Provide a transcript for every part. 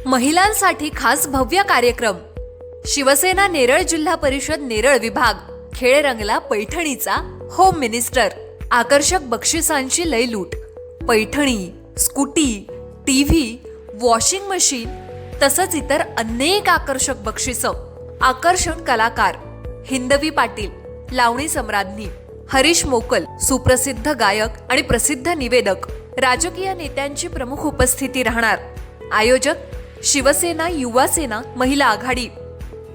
महिलांसाठी खास भव्य कार्यक्रम. शिवसेना नेरळ जिल्हा परिषद नेरळ विभाग खेळ रंगला पैठणीचा. Home minister. आकर्षक बक्षिसांची लयलूट. Paithani, scooty, TV, washing machine तसंच इतर अनेक आकर्षक बक्षिसं. आकर्षण कलाकार हिंदवी पाटील, लावणी सम्राज्ञी हरीश मोकल, सुप्रसिद्ध गायक आणि प्रसिद्ध निवेदक. राजकीय नेत्यांची प्रमुख उपस्थिती राहणार. आयोजक शिवसेना युवा सेना महिला आघाडी.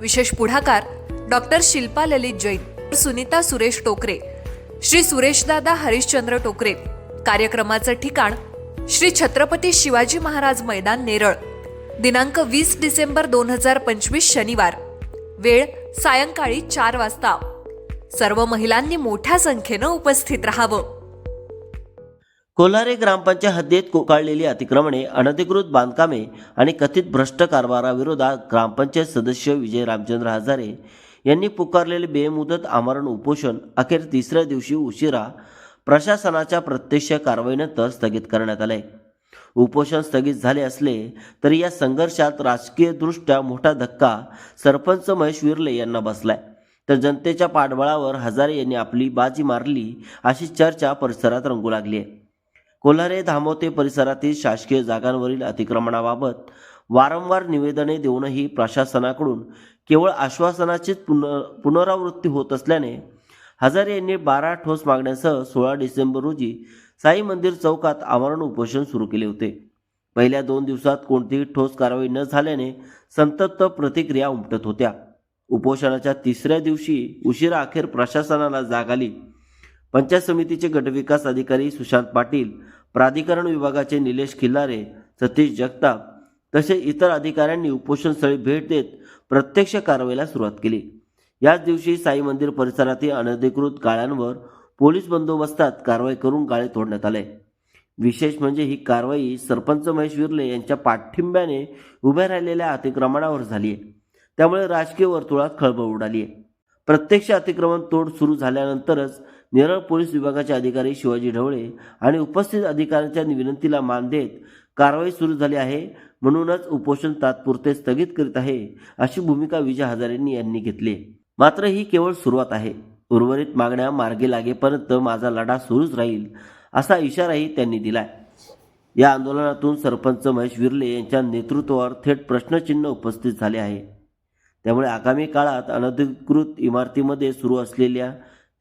विशेष पुढाकार डॉक्टर शिल्पा ललित जैन, सुनीता सुरेश टोकरे, श्री सुरेशदादा हरिश्चंद्र टोकरे. कार्यक्रमाचं ठिकाण श्री छत्रपती शिवाजी महाराज मैदान नेरळ. दिनांक 20 डिसेंबर 2025 शनिवार. वेळ सायंकाळी 4 वाजता. सर्व महिलांनी मोठ्या संख्येनं उपस्थित राहावं. कोल्हारे ग्रामपंचायत हद्दीत कोकाळलेली अतिक्रमणे, अनधिकृत बांधकामे आणि कथित भ्रष्ट कारभाराविरोधात ग्रामपंचायत सदस्य विजय रामचंद्र हजारे यांनी पुकारलेले बेमुदत आमरण उपोषण अखेर तिसऱ्या दिवशी उशिरा प्रशासनाच्या प्रत्यक्ष कारवाईनंतर स्थगित करण्यात आले. उपोषण स्थगित झाले असले तरी या संघर्षात राजकीयदृष्ट्या मोठा धक्का सरपंच महेश विर्ले यांना बसलाय. तर जनतेच्या पाठबळावर हजारे यांनी आपली बाजी मारली अशी चर्चा परिसरात रंगू लागली आहे. कोल्हारे धामोते परिसरातील शासकीय जागांवरील अतिक्रमणाबाबत वारंवार निवेदने देऊनही प्रशासनाकडून केवळ आश्वासनाचीच पुनरावृत्ती होत असल्याने हजारे यांनी 12 ठोस मागण्यांसह 16 डिसेंबर रोजी साई मंदिर चौकात आमरण उपोषण सुरू केले होते. पहिल्या 2 दिवसात कोणतीही ठोस कारवाई न झाल्याने संतप्त प्रतिक्रिया उमटत होत्या. उपोषणाच्या तिसऱ्या दिवशी उशिरा अखेर प्रशासनाला जाग आली. पंचायत समितीचे गटविकास अधिकारी सुशांत पाटील, प्राधिकरण विभागाचे निलेश खिल्लारे, सतीश जगताप तसेच इतर अधिकाऱ्यांनी उपोषणस्थळी भेट देत प्रत्यक्ष कारवाईला सुरुवात केली. याच दिवशी साई मंदिर परिसरातील अनधिकृत गाळ्यांवर पोलीस बंदोबस्तात कारवाई करून गाळे तोडण्यात आले. विशेष म्हणजे ही कारवाई सरपंच महेश विर्ले यांच्या पाठिंब्याने उभ्या राहिलेल्या अतिक्रमणावर झाली आहे. त्यामुळे राजकीय वर्तुळात खळबळ उडाली आहे. प्रत्यक्ष अतिक्रमण तोड सुरू झाल्यानंतरच नेरळ पोलीस विभागाचे अधिकारी शिवाजी ढवळे आणि उपस्थित अधिकाऱ्यांच्या विनंतीला मान देत कारवाई सुरू झाली आहे. म्हणूनच उपोषण तात्पुरते स्थगित करीत आहे अशी भूमिका विजय हजारे यांनी घेतली. मात्र ही केवळ सुरुवात आहे. उर्वरित मागण्या मार्गी लागेपर्यंत माझा लढा सुरूच राहील असा इशाराही त्यांनी दिलाय. या आंदोलनातून सरपंच महेश विर्ले यांच्या नेतृत्वावर थेट प्रश्नचिन्ह उपस्थित झाले आहे. त्यामुळे आगामी काळात अनधिकृत इमारतीमध्ये सुरू असलेल्या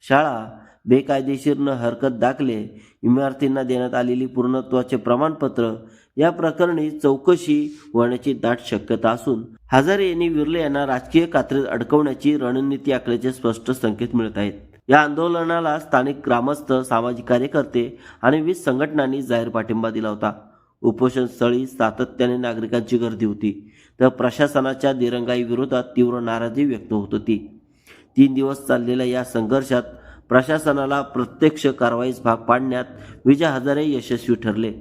शाळा, बेकायदेशीर न हरकत दाखले, इमारतींना देण्यात आलेली पूर्णत्वाचे प्रमाणपत्र या प्रकरणी चौकशी होण्याची दाट शक्यता असून हजारे यांनी विर्ले यांना राजकीय कात्रीत अडकवण्याची रणनीती आखल्याचे स्पष्ट संकेत मिळत आहेत. या आंदोलनाला स्थानिक ग्रामस्थ, सामाजिक कार्यकर्ते आणि विविध संघटनांनी जाहीर पाठिंबा दिला होता. उपोषणस्थळी सातत्याने नागरिकांची गर्दी होती, तर प्रशासनाच्या दिरंगाई विरोधात तीव्र नाराजी व्यक्त होत होती. 3 दिवस चाललेल्या या संघर्षात प्रशासनाला प्रत्यक्ष कारवाईस भाग पाडण्यात विजय हजारे यशस्वी ठरले,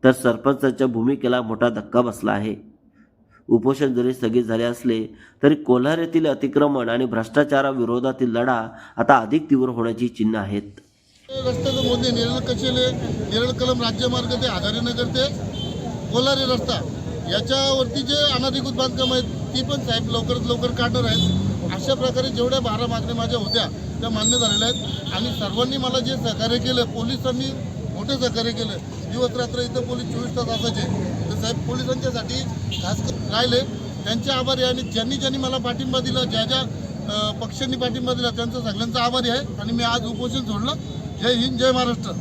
तर सरपंचांच्या भूमिकेला मोठा धक्का बसला आहे. उपोषण जरी स्थगित झाले असले तरी कोल्हारेतील अतिक्रमण आणि भ्रष्टाचाराविरोधातील लढा आता अधिक तीव्र होण्याची चिन्ह आहेत. रस्त्याचं मोदी नेरळ कचेले, नेरळ कलम राज्यमार्ग ते आधारीनगर ते कोल्हारे रस्ता याच्यावरती जे अनधिकृत बांधकाम आहेत ती पण साहेब लवकरात लवकर काढणार आहेत. अशा प्रकारे जेवढ्या 12 मागण्या माझ्या होत्या त्या मान्य झालेल्या आहेत. आणि सर्वांनी मला जे सहकार्य केलं, पोलिसांनी मोठं सहकार्य केलं. दिवस रात्र इथं पोलीस 24 तास असायचे. तर साहेब पोलिसांच्यासाठी खास राहिले त्यांचे आभारी आहे. आणि ज्यांनी मला पाठिंबा दिला, ज्या पक्षांनी पाठिंबा दिला त्यांचा सगळ्यांचा आभारी आहे. आणि मी आज उपोषण सोडलं. जय हिंद, जय महाराष्ट्र.